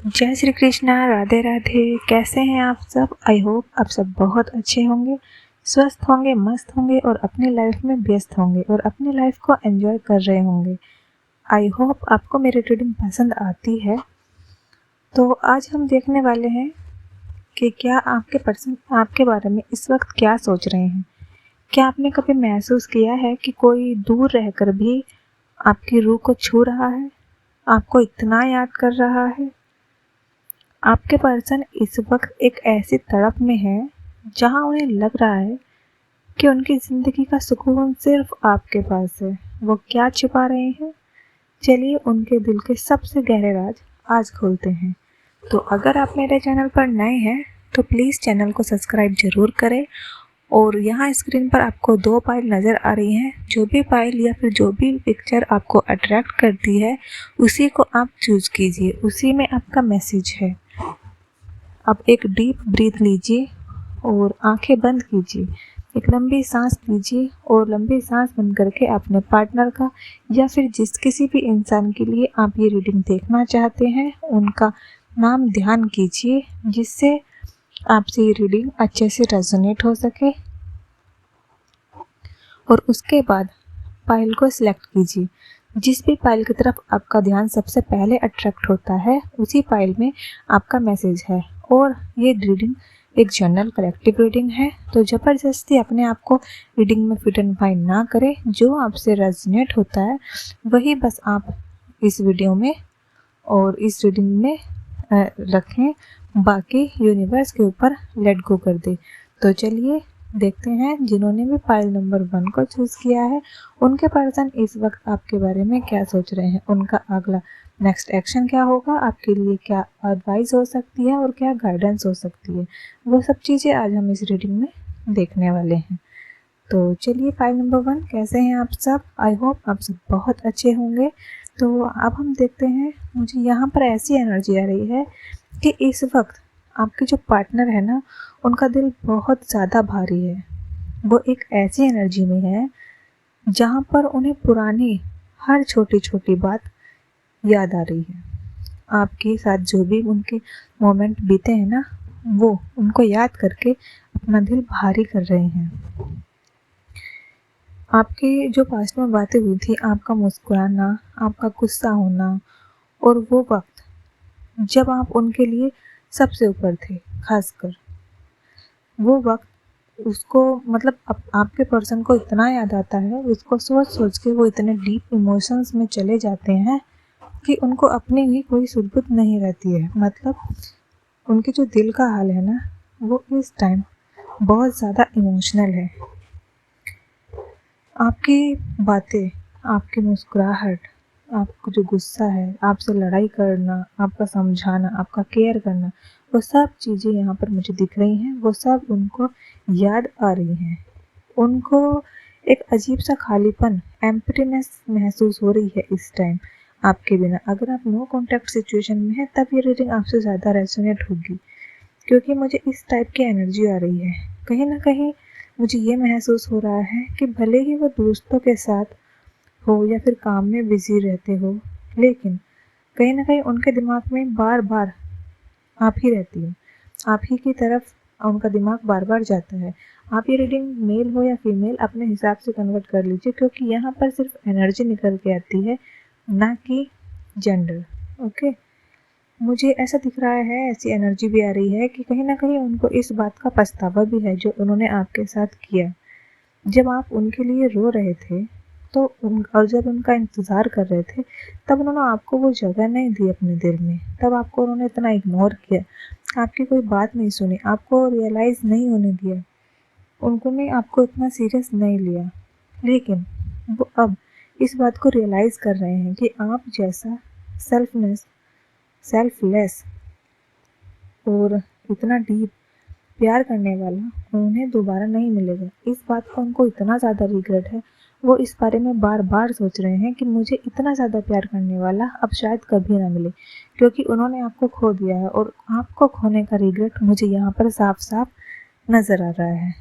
जय श्री कृष्णा, राधे राधे। कैसे हैं आप सब? आई होप आप सब बहुत अच्छे होंगे, स्वस्थ होंगे, मस्त होंगे और अपनी लाइफ में व्यस्त होंगे और अपनी लाइफ को एंजॉय कर रहे होंगे। आई होप आपको मेरी रीडिंग पसंद आती है। तो आज हम देखने वाले हैं कि क्या आपके पर्सन आपके बारे में इस वक्त क्या सोच रहे हैं। क्या आपने कभी महसूस किया है कि कोई दूर रहकर भी आपकी रूह को छू रहा है, आपको इतना याद कर रहा है? आपके पर्सन इस वक्त एक ऐसी तड़प में है जहां उन्हें लग रहा है कि उनकी ज़िंदगी का सुकून सिर्फ आपके पास है। वो क्या छिपा रहे हैं? चलिए उनके दिल के सबसे गहरे राज आज खोलते हैं। तो अगर आप मेरे चैनल पर नए हैं तो प्लीज़ चैनल को सब्सक्राइब ज़रूर करें। और यहाँ स्क्रीन पर आपको 2 पाइल नज़र आ रही हैं। जो भी पाइल या फिर जो भी पिक्चर आपको अट्रैक्ट करती है उसी को आप चूज़ कीजिए, उसी में आपका मैसेज है। अब एक डीप ब्रीथ लीजिए और आंखें बंद कीजिए। एक लंबी सांस लीजिए और लंबी सांस बंद करके अपने पार्टनर का या फिर किसी भी इंसान के लिए आप ये रीडिंग देखना चाहते हैं उनका नाम ध्यान कीजिए, जिससे आपसे ये रीडिंग अच्छे से रेजोनेट हो सके। और उसके बाद पाइल को सिलेक्ट कीजिए। जिस भी पाइल की तरफ आपका ध्यान सबसे पहले अट्रैक्ट होता है उसी पाइल में आपका मैसेज है। और ये रीडिंग एक जनरल कलेक्टिव रीडिंग है, तो ज़बरदस्ती अपने आप को रीडिंग में फिट एंड फाइन ना करें। जो आपसे रेजोनेट होता है वही बस आप इस वीडियो में और इस रीडिंग में रखें, बाकी यूनिवर्स के ऊपर लेट गो कर दे। तो चलिए देखते हैं जिन्होंने भी पाइल नंबर 1 को चूज़ किया है उनके पर्सन इस वक्त आपके बारे में क्या सोच रहे हैं, उनका अगला नेक्स्ट एक्शन क्या होगा, आपके लिए क्या एडवाइस हो सकती है और क्या गाइडेंस हो सकती है। वो सब चीज़ें आज हम इस रीडिंग में देखने वाले हैं। तो चलिए पाइल नंबर 1, कैसे हैं आप सब? आई होप आप सब बहुत अच्छे होंगे। तो अब हम देखते हैं, मुझे यहाँ पर ऐसी एनर्जी आ रही है कि इस वक्त आपके जो पार्टनर है ना उनका दिल बहुत ज़्यादा भारी है। वो एक ऐसी एनर्जी में है जहाँ पर उन्हें पुरानी हर छोटी छोटी बात याद आ रही है। आपके साथ जो भी उनके मोमेंट बीते हैं ना वो उनको याद करके अपना दिल भारी कर रहे हैं। आपकी जो पास्ट में बातें हुई थी, आपका मुस्कुराना, आपका गुस्सा होना और वो वक्त जब आप उनके लिए सबसे ऊपर थे, खासकर वो वक्त उसको मतलब आपके पर्सन को इतना याद आता है, उसको सोच सोच के वो इतने डीप इमोशंस में चले जाते हैं कि उनको अपनी ही कोई सुध-बुध नहीं रहती है। मतलब उनके जो दिल का हाल है ना वो इस टाइम बहुत ज़्यादा इमोशनल है। आपकी बातें, आपकी मुस्कुराहट, आपका जो गुस्सा है, आपसे लड़ाई करना, आपका समझाना, आपका केयर करना, वो सब चीज़ें यहाँ पर मुझे दिख रही हैं। वो सब उनको याद आ रही हैं। उनको एक अजीब सा खालीपन, एम्प्टीनेस महसूस हो रही है इस टाइम आपके बिना। अगर आप नो कॉन्टैक्ट सिचुएशन में हैं तब ये रीडिंग आपसे ज़्यादा रेजोनेट होगी, क्योंकि मुझे इस टाइप की एनर्जी आ रही है। कहीं ना कहीं मुझे ये महसूस हो रहा है कि भले ही वो दोस्तों के साथ हो या फिर काम में बिजी रहते हो, लेकिन कहीं ना कहीं उनके दिमाग में बार बार आप ही रहती हो, आप ही की तरफ उनका दिमाग बार बार जाता है। आप ये रीडिंग मेल हो या फीमेल अपने हिसाब से कन्वर्ट कर लीजिए, क्योंकि यहाँ पर सिर्फ एनर्जी निकल के आती है, ना कि जेंडर। ओके, मुझे ऐसा दिख रहा है, ऐसी एनर्जी भी आ रही है कि कहीं ना कहीं उनको इस बात का पछतावा भी है जो उन्होंने आपके साथ किया। जब आप उनके लिए रो रहे थे तो और जब उनका इंतज़ार कर रहे थे तब उन्होंने आपको वो जगह नहीं दी अपने दिल में। तब आपको उन्होंने इतना इग्नोर किया, आपकी कोई बात नहीं सुनी, आपको रियलाइज़ नहीं होने दिया, उन्होंने आपको इतना सीरियस नहीं लिया। लेकिन वो अब इस बात को रियलाइज़ कर रहे हैं कि आप जैसा सेल्फलेस और इतना डीप प्यार करने वाला उन्हें दोबारा नहीं मिलेगा। इस बात का उनको इतना ज़्यादा रिग्रेट है, वो इस बारे में बार बार सोच रहे हैं कि मुझे इतना ज़्यादा प्यार करने वाला अब शायद कभी ना मिले, क्योंकि उन्होंने आपको खो दिया है। और आपको खोने का रिग्रेट मुझे यहाँ पर साफ साफ नज़र आ रहा है।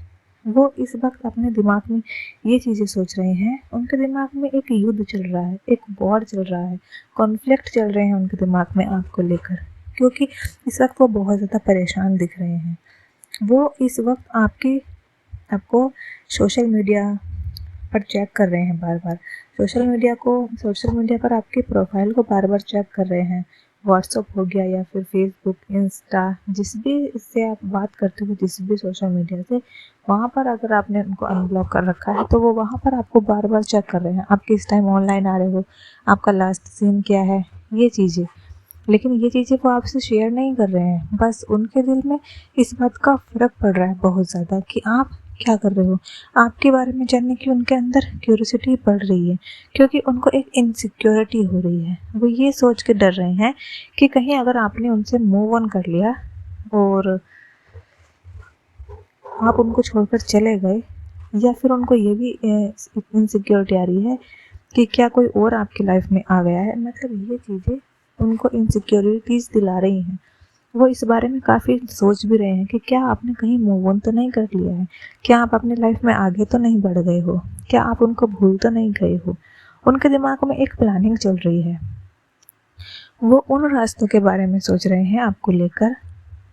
वो इस वक्त अपने दिमाग में ये चीज़ें सोच रहे हैं। उनके दिमाग में एक युद्ध चल रहा है, एक वॉर चल रहा है, कॉन्फ्लिक्ट चल रहे हैं उनके दिमाग में आपको लेकर, क्योंकि इस वक्त वो बहुत ज़्यादा परेशान दिख रहे हैं। वो इस वक्त आपको सोशल मीडिया पर चेक कर रहे हैं बार बार। सोशल मीडिया पर आपकी प्रोफाइल को बार बार चेक कर रहे हैं। व्हाट्सअप हो गया या फिर फेसबुक, इंस्टा, जिस भी इससे आप बात करते हो, जिस भी सोशल मीडिया से, वहाँ पर अगर आपने उनको अनब्लॉक कर रखा है तो वो वहाँ पर आपको बार बार चेक कर रहे हैं। आप किस टाइम ऑनलाइन आ रहे हो, आपका लास्ट सीन क्या है, ये चीज़ें। लेकिन ये चीज़ें वो आपसे शेयर नहीं कर रहे हैं। बस उनके दिल में इस बात का फ़र्क पड़ रहा है बहुत ज़्यादा कि आप क्या कर रहे हो। आपके बारे में जानने की उनके अंदर क्यूरियोसिटी बढ़ रही है, क्योंकि उनको एक इनसिक्योरिटी हो रही है। वो ये सोच के डर रहे हैं कि कहीं अगर आपने उनसे मूव ऑन कर लिया और आप उनको छोड़कर चले गए, या फिर उनको ये भी इनसिक्योरिटी आ रही है कि क्या कोई और आपकी लाइफ में आ गया है। मतलब ये चीज़ें उनको इनसिक्योरिटीज़ दिला रही हैं। वो इस बारे में काफ़ी सोच भी रहे हैं कि क्या आपने कहीं मूव ऑन तो नहीं कर लिया है, क्या आप अपनी लाइफ में आगे तो नहीं बढ़ गए हो, क्या आप उनको भूल तो नहीं गए हो। उनके दिमाग में एक प्लानिंग चल रही है। वो उन रास्तों के बारे में सोच रहे हैं आपको लेकर,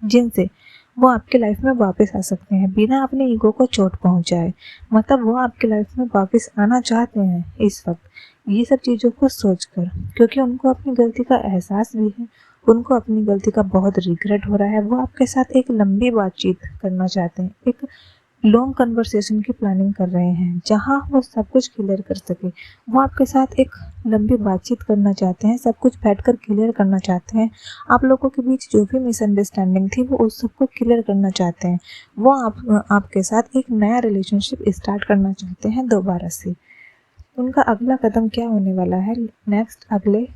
जिनसे वो आपकी लाइफ में वापस आ सकते हैं बिना अपने ईगो को चोट पहुंचाए। मतलब वो आपकी लाइफ में वापस आना चाहते हैं इस वक्त, ये सब चीज़ों को सोचकर, क्योंकि उनको अपनी गलती का एहसास भी है। उनको अपनी गलती का बहुत रिग्रेट हो रहा है। वो आपके साथ एक लंबी बातचीत करना चाहते हैं, एक लॉन्ग कन्वर्सेशन की प्लानिंग कर रहे हैं जहां वो सब कुछ क्लियर कर सके। वो आपके साथ एक लंबी बातचीत करना चाहते हैं, सब कुछ बैठकर क्लियर करना चाहते हैं। आप लोगों के बीच जो भी मिसअंडरस्टैंडिंग थी वो उस सबको क्लियर करना चाहते हैं। वो आपके साथ एक नया रिलेशनशिप स्टार्ट करना चाहते हैं दोबारा से। उनका अगला कदम क्या होने वाला है नेक्स्ट, अगले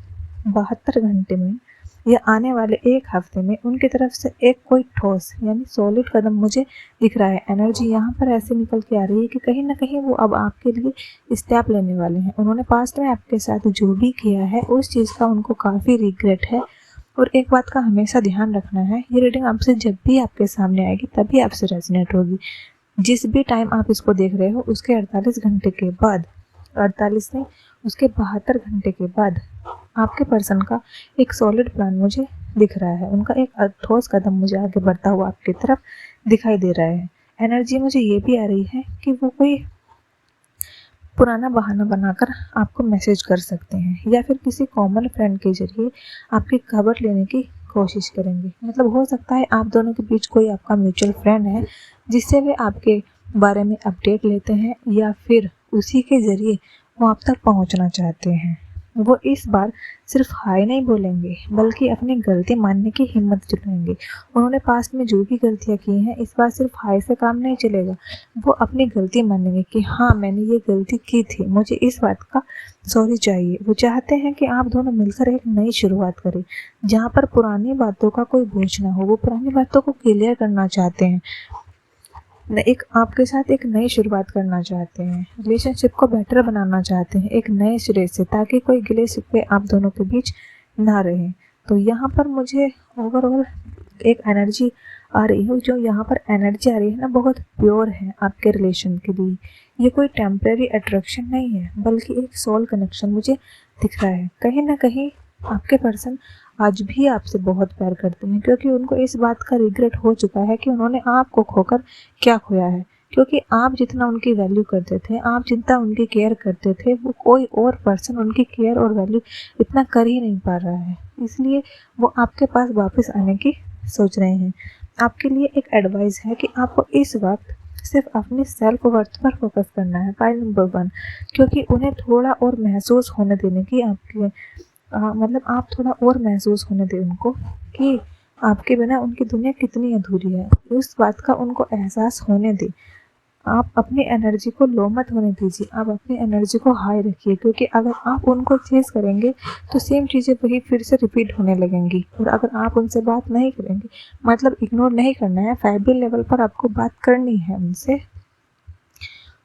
72 घंटे में या आने वाले एक हफ्ते में, उनकी तरफ से एक कोई ठोस यानी सॉलिड कदम मुझे दिख रहा है। एनर्जी यहाँ पर ऐसे निकल के आ रही है कि कहीं ना कहीं वो अब आपके लिए स्टेप लेने वाले हैं। उन्होंने पास्ट में आपके साथ जो भी किया है उस चीज़ का उनको काफ़ी रिग्रेट है। और एक बात का हमेशा ध्यान रखना है, ये रीडिंग आपसे जब भी आपके सामने आएगी तभी आपसे रेजोनेट होगी। जिस भी टाइम आप इसको देख रहे हो उसके 48 घंटे के बाद, 48 नहीं, उसके 72 घंटे के बाद आपके पर्सन का एक सॉलिड प्लान मुझे दिख रहा है। उनका एक ठोस कदम मुझे आगे बढ़ता हुआ आपकी तरफ दिखाई दे रहा है। एनर्जी मुझे ये भी आ रही है कि वो कोई पुराना बहाना बनाकर आपको मैसेज कर सकते हैं या फिर किसी कॉमन फ्रेंड के जरिए आपकी खबर लेने की कोशिश करेंगे। मतलब हो सकता है आप दोनों के बीच कोई आपका म्यूचुअल फ्रेंड है जिससे वे आपके बारे में अपडेट लेते हैं, या फिर उसी के ज़रिए वो आप तक पहुंचना चाहते हैं। वो इस बार सिर्फ हाय नहीं बोलेंगे बल्कि अपनी गलती मानने की हिम्मत जुटाएंगे। उन्होंने पास्ट में जो भी गलतियां की हैं इस बार सिर्फ हाय से काम नहीं चलेगा। वो अपनी गलती मानेंगे कि हाँ मैंने ये गलती की थी, मुझे इस बात का सॉरी चाहिए। वो चाहते हैं कि आप दोनों मिलकर एक नई शुरुआत करें जहाँ पर पुरानी बातों का कोई बोझ ना हो। वो पुरानी बातों को क्लियर करना चाहते हैं, एक आपके साथ एक नई शुरुआत करना चाहते हैं, रिलेशनशिप को बेटर बनाना चाहते हैं एक नए सिरे से, ताकि कोई गिले शिकवे आप दोनों के बीच ना रहे। तो यहाँ पर मुझे ओवरऑल एक एनर्जी आ रही है, जो यहाँ पर एनर्जी आ रही है ना बहुत प्योर है आपके रिलेशन के लिए। ये कोई टेम्परेरी अट्रैक्शन नहीं है बल्कि एक सोल कनेक्शन मुझे दिख रहा है। कहीं ना कहीं आपके पर्सन आज भी आपसे बहुत प्यार करते हैं, क्योंकि उनको इस बात का रिग्रेट हो चुका है कि उन्होंने आपको खोकर क्या खोया है। क्योंकि आप जितना उनकी वैल्यू करते थे, आप जितना उनकी केयर करते थे, वो कोई और पर्सन उनकी केयर और वैल्यू इतना कर ही नहीं पा रहा है। इसलिए वो आपके पास वापस आने की सोच रहे हैं। आपके लिए एक एडवाइस है कि आपको इस वक्त सिर्फ अपने सेल्फ वर्थ पर फोकस करना है, पॉइंट नंबर 1। क्योंकि उन्हें थोड़ा और महसूस होने देने की आपकी मतलब आप थोड़ा और महसूस होने दें उनको कि आपके बिना उनकी दुनिया कितनी अधूरी है। उस बात का उनको एहसास होने दें। आप अपनी एनर्जी को लो मत होने दीजिए, आप अपनी एनर्जी को हाई रखिए, क्योंकि अगर आप उनको चेज़ करेंगे तो सेम चीज़ें वही फिर से रिपीट होने लगेंगी। और अगर आप उनसे बात नहीं करेंगे, मतलब इग्नोर नहीं करना है, वाइब्रेशनल लेवल पर आपको बात करनी है उनसे।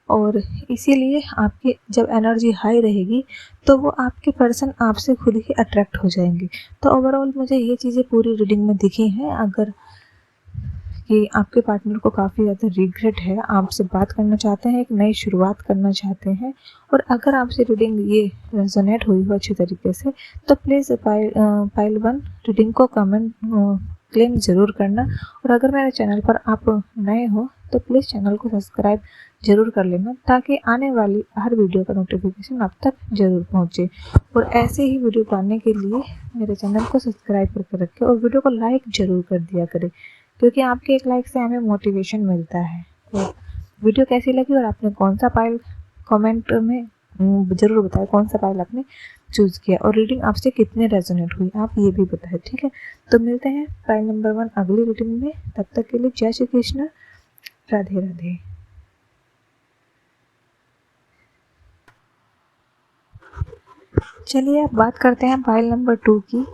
और इसीलिए आपकी जब एनर्जी हाई रहेगी तो वो आपके पर्सन आपसे खुद ही अट्रैक्ट हो जाएंगे। तो ओवरऑल मुझे ये चीज़ें पूरी रीडिंग में दिखी हैं। अगर कि आपके पार्टनर को काफ़ी ज़्यादा रिग्रेट है, आपसे बात करना चाहते हैं, एक नई शुरुआत करना चाहते हैं। और अगर आपसे रीडिंग ये रेजोनेट हुई हो अच्छी तरीके से तो प्लीज़ पाइल 1 रीडिंग को कमेंट क्लेम ज़रूर करना। और अगर मेरे चैनल पर आप नए हो तो प्लीज़ चैनल को सब्सक्राइब ज़रूर कर लेना, ताकि आने वाली हर वीडियो का नोटिफिकेशन आप तक ज़रूर पहुँचे। और ऐसे ही वीडियो पाने के लिए मेरे चैनल को सब्सक्राइब करके रखें और वीडियो को लाइक ज़रूर कर दिया करें, क्योंकि आपके एक लाइक से हमें मोटिवेशन मिलता है। और वीडियो कैसी लगी और आपने कौन सा पाइल कमेंट में ज़रूर बताएं कौन सा पाइल आपने चूज़ किया, और रीडिंग आपसे कितने रेजोनेट हुई आप ये भी बताएं, ठीक है। तो मिलते हैं पाइल नंबर 1 अगली रीडिंग में। तब तक के लिए जय श्री कृष्ण, राधे राधे। चलिए अब बात करते हैं पाइल नंबर 2 की।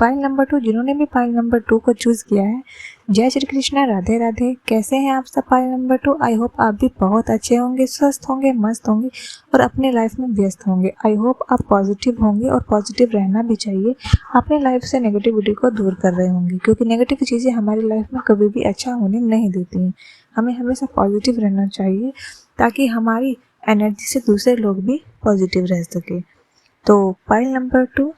पाइल नंबर 2, जिन्होंने भी पाइल नंबर 2 को चूज़ किया है, जय श्री कृष्णा, राधे राधे। कैसे हैं आप सब पाइल नंबर 2? आई होप आप भी बहुत अच्छे होंगे, स्वस्थ होंगे, मस्त होंगे और अपने लाइफ में व्यस्त होंगे। आई होप आप पॉजिटिव होंगे और पॉजिटिव रहना भी चाहिए। अपने लाइफ से नेगेटिविटी को दूर कर रहे होंगे, क्योंकि नेगेटिव चीज़ें हमारी लाइफ में कभी भी अच्छा होने नहीं देती हैं। हमें हमेशा पॉजिटिव रहना चाहिए, ताकि हमारी एनर्जी से दूसरे लोग भी पॉजिटिव रह सके। तो पाइल नंबर 2,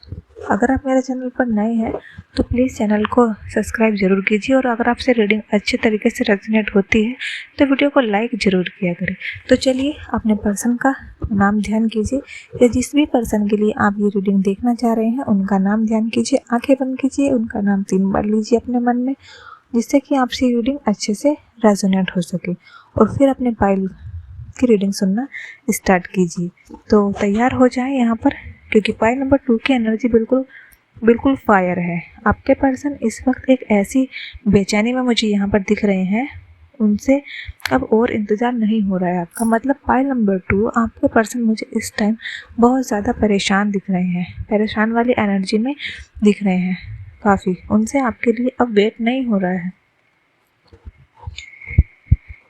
अगर आप मेरे चैनल पर नए हैं तो प्लीज़ चैनल को सब्सक्राइब ज़रूर कीजिए। और अगर आपसे रीडिंग अच्छे तरीके से रेजोनेट होती है तो वीडियो को लाइक ज़रूर किया करें। तो चलिए अपने पर्सन का नाम ध्यान कीजिए, या जिस भी पर्सन के लिए आप ये रीडिंग देखना चाह रहे हैं उनका नाम ध्यान कीजिए, आंखें बंद कीजिए, उनका नाम 3 बार लीजिए अपने मन में, जिससे कि आपसे रीडिंग अच्छे से रेजोनेट हो सके। और फिर अपने पाइल की रीडिंग सुनना स्टार्ट कीजिए। तो तैयार हो जाए यहाँ पर, क्योंकि पाइल नंबर 2 की एनर्जी बिल्कुल फायर है। आपके पर्सन इस वक्त एक ऐसी बेचैनी में मुझे यहाँ पर दिख रहे हैं, उनसे अब और इंतज़ार नहीं हो रहा है आपका। मतलब पाइल नंबर 2, आपके पर्सन मुझे इस टाइम बहुत ज़्यादा परेशान दिख रहे हैं, परेशान वाली एनर्जी में दिख रहे हैं काफ़ी। उनसे आपके लिए अब वेट नहीं हो रहा है,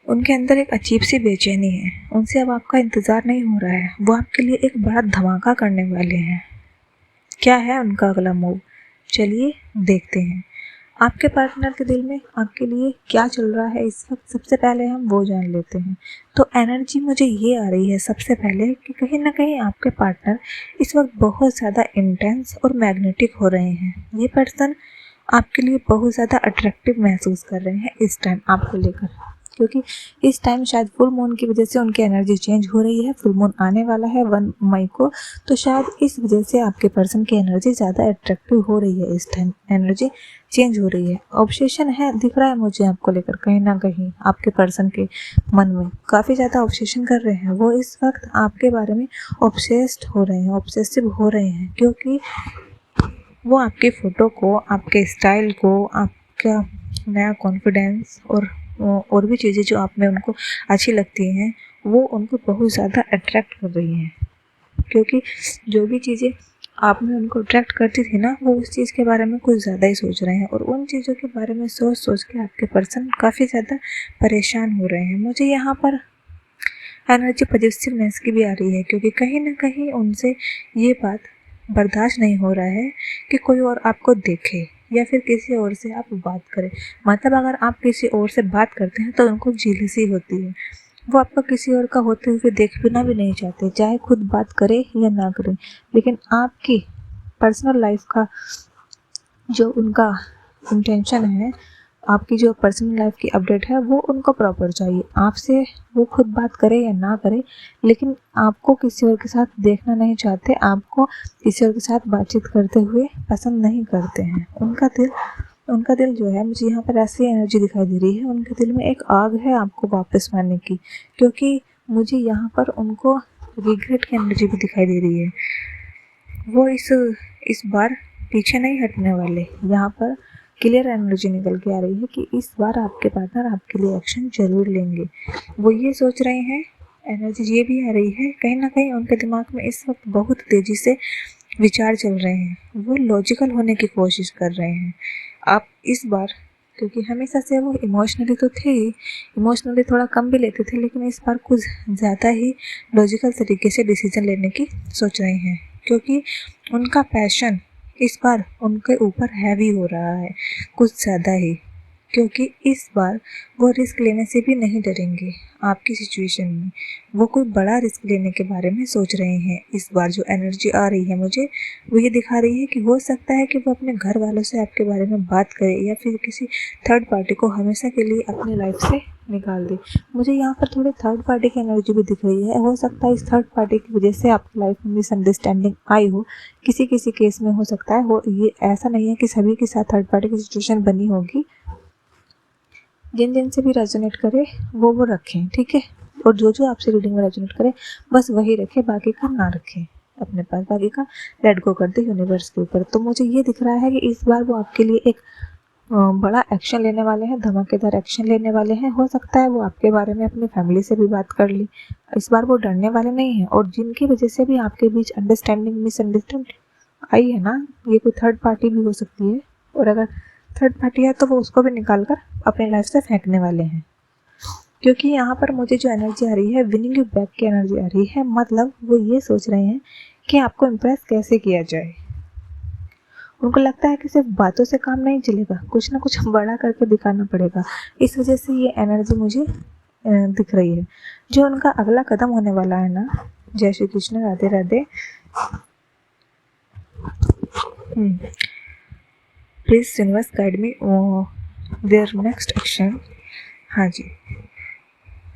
उनके अंदर एक अजीब सी बेचैनी है, उनसे अब आपका इंतज़ार नहीं हो रहा है। वो आपके लिए एक बड़ा धमाका करने वाले हैं। क्या है उनका अगला मूव, चलिए देखते हैं। आपके पार्टनर के दिल में आपके लिए क्या चल रहा है इस वक्त, सबसे पहले हम वो जान लेते हैं। तो एनर्जी मुझे ये आ रही है सबसे पहले कि कहीं ना कहीं आपके पार्टनर इस वक्त बहुत ज़्यादा इंटेंस और मैग्नेटिक हो रहे हैं। ये पर्सन आपके लिए बहुत ज़्यादा अट्रैक्टिव महसूस कर रहे हैं इस टाइम आपको लेकर, क्योंकि इस टाइम शायद फुल मून की वजह से उनकी एनर्जी चेंज हो रही है। फुल मून आने वाला है 1 मई को, तो शायद इस वजह से आपके पर्सन की एनर्जी ज़्यादा अट्रैक्टिव हो रही है, इस टाइम एनर्जी चेंज हो रही है। ऑब्सेशन है दिख रहा है मुझे आपको लेकर, कहीं ना कहीं आपके पर्सन के मन में काफ़ी ज़्यादा ऑब्सेशन कर रहे हैं। वो इस वक्त आपके बारे में ऑब्सेस्ड हो रहे हैं, ऑब्सेसिव हो रहे हैं, क्योंकि वो आपके फ़ोटो को, आपके स्टाइल को, आपका नया कॉन्फिडेंस और भी चीज़ें जो आप में उनको अच्छी लगती हैं, वो उनको बहुत ज़्यादा अट्रैक्ट कर रही हैं। क्योंकि जो भी चीज़ें आप में उनको अट्रैक्ट करती थी ना, वो उस चीज़ के बारे में कुछ ज़्यादा ही सोच रहे हैं, और उन चीज़ों के बारे में सोच के आपके पर्सन काफ़ी ज़्यादा परेशान हो रहे हैं। मुझे यहाँ पर एनर्जी पॉजिटिवनेस की भी आ रही है, क्योंकि कहीं ना कहीं उनसे ये बात बर्दाश्त नहीं हो रहा है कि कोई और आपको देखे या फिर किसी और से आप बात करें। मतलब अगर आप किसी और से बात करते हैं तो उनको जेलसी होती है, वो आपको किसी और का होते हुए देखना भी नहीं चाहते, चाहे खुद बात करे या ना करे। लेकिन आपकी पर्सनल लाइफ का जो उनका इंटेंशन है, आपकी जो पर्सनल लाइफ की अपडेट है, वो उनको प्रॉपर चाहिए। आपसे वो खुद बात करे या ना करे, लेकिन आपको किसी और के साथ देखना नहीं चाहते, आपको किसी और के साथ बातचीत करते हुए पसंद नहीं करते हैं। उनका दिल जो है, मुझे यहाँ पर ऐसी एनर्जी दिखाई दे रही है, उनके दिल में एक आग है आपको वापस पाने की, क्योंकि मुझे यहाँ पर उनको रिग्रेट की एनर्जी भी दिखाई दे रही है। वो इस बार पीछे नहीं हटने वाले। यहाँ पर क्लियर एनर्जी निकल के आ रही है कि इस बार आपके पार्टनर आपके लिए एक्शन जरूर लेंगे, वो ये सोच रहे हैं। एनर्जी ये भी आ रही है, कहीं ना कहीं उनके दिमाग में इस वक्त बहुत तेज़ी से विचार चल रहे हैं, वो लॉजिकल होने की कोशिश कर रहे हैं। आप इस बार, क्योंकि हमेशा से वो इमोशनली तो थे ही, इमोशनली थोड़ा कम भी लेते थे, लेकिन इस बार कुछ ज़्यादा ही लॉजिकल तरीके से डिसीजन लेने की सोच रहे हैं, क्योंकि उनका पैशन इस बार उनके ऊपर हैवी हो रहा है कुछ ज़्यादा ही। क्योंकि इस बार वो रिस्क लेने से भी नहीं डरेंगे। आपकी सिचुएशन में वो कोई बड़ा रिस्क लेने के बारे में सोच रहे हैं। इस बार जो एनर्जी आ रही है मुझे, वो ये दिखा रही है कि हो सकता है कि वो अपने घर वालों से आपके बारे में बात करे या फिर किसी थर्ड पार्टी को हमेशा के लिए अपनी लाइफ से निकाल दे। मुझे यहाँ पर थोड़ी थर्ड पार्टी की एनर्जी भी दिख रही है। हो सकता है इस थर्ड पार्टी की वजह से आपकी लाइफ में मिसअंडरस्टैंडिंग आई हो, किसी किसी केस में हो सकता है हो। ये ऐसा नहीं है कि सभी के साथ थर्ड पार्टी की सिचुएशन बनी होगी। जिन जिन से भी रेजोनेट करे वो रखें, ठीक है। और जो जो आपसे रीडिंग में रेजोनेट करे बस वही रखें, बाकी का ना रखें अपने पास, बाकी का लेट गो कर दे यूनिवर्स के ऊपर। तो मुझे ये दिख रहा है कि इस बार वो आपके लिए एक बड़ा एक्शन लेने वाले हैं, धमाकेदार एक्शन लेने वाले हैं। हो सकता है वो आपके बारे में अपनी फैमिली से भी बात कर ली। इस बार वो डरने वाले नहीं हैं, और जिनकी वजह से भी आपके बीच अंडरस्टैंडिंग मिसअंडरस्टैंडिंग आई है ना, ये कोई थर्ड पार्टी भी हो सकती है। और अगर थर्ड पार्टी है तो वो उसको भी निकाल कर अपनी लाइफ से फेंकने वाले हैं। क्योंकि यहाँ पर मुझे जो एनर्जी आ रही है, विनिंग यू बैक की एनर्जी आ रही है। मतलब वो ये सोच रहे हैं कि आपको इम्प्रेस कैसे किया जाए। उनको लगता है कि सिर्फ बातों से काम नहीं चलेगा, कुछ ना कुछ बड़ा करके दिखाना पड़ेगा। इस वजह से ये एनर्जी मुझे दिख रही है। जो उनका अगला कदम होने वाला है ना, जय Shri Krishna, Radhe Radhe. Please universe guide me their next action. हाँ जी,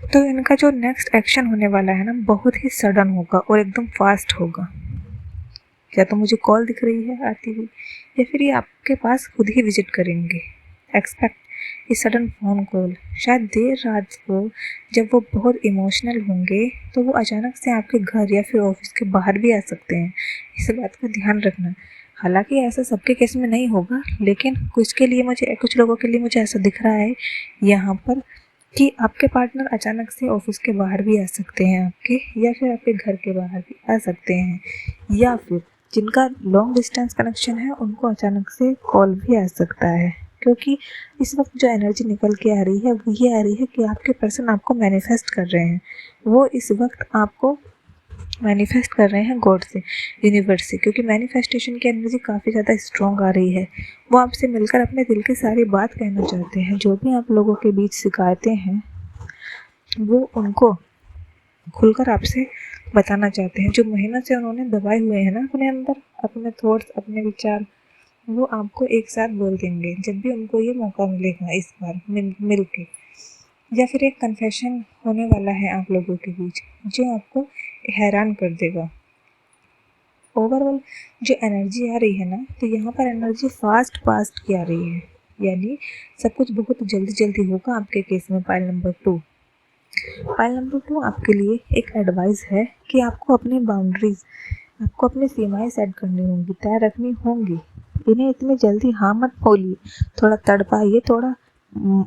तो इनका जो नेक्स्ट एक्शन होने वाला है ना, बहुत ही सडन होगा और एकदम फास्ट होगा। या तो मुझे कॉल दिख रही है आती हुई, या फिर ये आपके पास खुद ही विजिट करेंगे। एक्सपेक्ट ये सडन फ़ोन कॉल। शायद देर रात को जब वो बहुत इमोशनल होंगे तो वो अचानक से आपके घर या फिर ऑफिस के बाहर भी आ सकते हैं। इस बात का ध्यान रखना। हालांकि ऐसा सबके केस में नहीं होगा, लेकिन कुछ लोगों के लिए मुझे ऐसा दिख रहा है यहाँ पर कि आपके पार्टनर अचानक से ऑफिस के बाहर भी आ सकते हैं आपके, या फिर आपके घर के बाहर भी आ सकते हैं, या फिर जिनका लॉन्ग डिस्टेंस कनेक्शन है उनको अचानक से कॉल भी आ सकता है। क्योंकि इस वक्त जो एनर्जी निकल के आ रही है वो ये आ रही है कि आपके पर्सन आपको मैनिफेस्ट कर रहे हैं। वो इस वक्त आपको मैनिफेस्ट कर रहे हैं गॉड से, यूनिवर्स से, क्योंकि मैनिफेस्टेशन की एनर्जी काफ़ी ज़्यादा स्ट्रॉन्ग आ रही है। वो आपसे मिलकर अपने दिल की सारी बात कहना चाहते हैं। जो भी आप लोगों के बीच शिकायतें हैं वो उनको खुलकर आपसे बताना चाहते हैं। जो मेहनत से उन्होंने दबाए हुए हैं ना अपने अंदर, अपने थॉट्स, अपने विचार, वो आपको एक साथ बोल देंगे जब भी उनको ये मौका मिलेगा। इस बार मिल के, या फिर एक कन्फेशन होने वाला है आप लोगों के बीच जो आपको हैरान कर देगा। ओवरऑल जो एनर्जी आ रही है ना, तो यहाँ पर एनर्जी फास्ट की आ रही है, यानी सब कुछ बहुत जल्दी जल्दी होगा आपके केस में। पाइल नंबर 2 आपके लिए एक एडवाइस है कि आपको अपनी बाउंड्रीज, आपको अपनी सीमाएं सेट करनी होंगी, तय रखनी होंगी। इन्हें इतनी जल्दी हाँ मत बोलिए, थोड़ा तड़पाइए, थोड़ा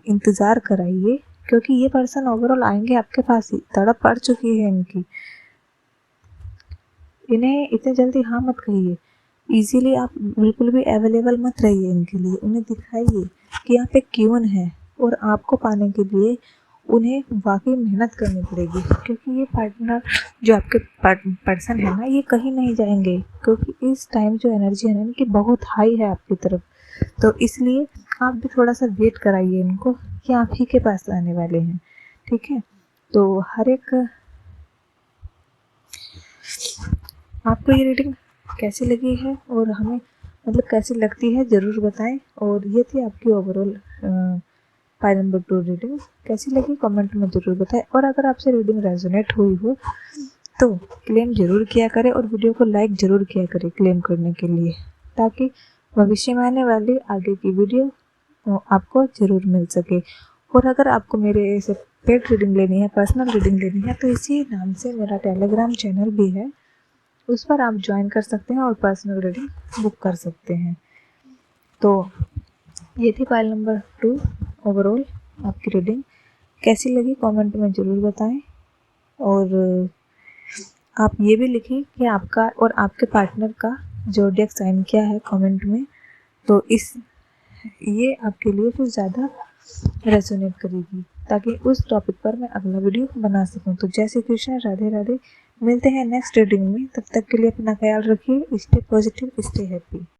इंतज़ार कराइए, क्योंकि ये पर्सन ओवरऑल आएंगे आपके पास ही। तड़प पड़ चुकी है इनकी। इन्हें इतने जल्दी हाँ मत कहिए। इजीली आप बिल्कुल भी अवेलेबल मत रहिए इनके लिए। उन्हें दिखाइए कि आप एक क्यून है, और आपको पाने के लिए उन्हें वाकई मेहनत करनी पड़ेगी। क्योंकि ये पार्टनर जो आपके पर्सन है ना, ये कहीं नहीं जाएंगे, क्योंकि इस टाइम जो एनर्जी है ना इनकी बहुत हाई है आपकी तरफ। तो इसलिए आप भी थोड़ा सा वेट कराइए इनको कि आप ही के पास आने वाले हैं, ठीक है। तो हर एक आपको ये रीडिंग कैसी लगी है और हमें मतलब कैसी लगती है ज़रूर बताएं। और ये थी आपकी ओवरऑल पाइल नंबर 2 रीडिंग। कैसी लगी कमेंट में ज़रूर बताएं। और अगर आपसे रीडिंग रेजोनेट हुई हो तो क्लेम ज़रूर किया करें, और वीडियो को लाइक ज़रूर किया करें क्लेम करने के लिए, ताकि भविष्य में आने वाली आगे की वीडियो आपको ज़रूर मिल सके। और अगर आपको मेरे ऐसे पेड रीडिंग लेनी है, पर्सनल रीडिंग लेनी है, तो इसी नाम से मेरा टेलीग्राम चैनल भी है, उस पर आप ज्वाइन कर सकते हैं और पर्सनल रीडिंग बुक कर सकते हैं। तो ये थी पाइल नंबर 2 ओवरऑल आपकी रीडिंग। कैसी लगी कमेंट में ज़रूर बताएं। और आप ये भी लिखें कि आपका और आपके पार्टनर का ज़ोडिएक साइन क्या है कमेंट में। तो ये आपके लिए फिर ज़्यादा रेजोनेट करेगी, ताकि उस टॉपिक पर मैं अगला वीडियो बना सकूं। तो जय श्री कृष्ण, राधे राधे। मिलते हैं नेक्स्ट रीडिंग में। तब तक के लिए अपना ख्याल रखिए। Stay positive, stay happy.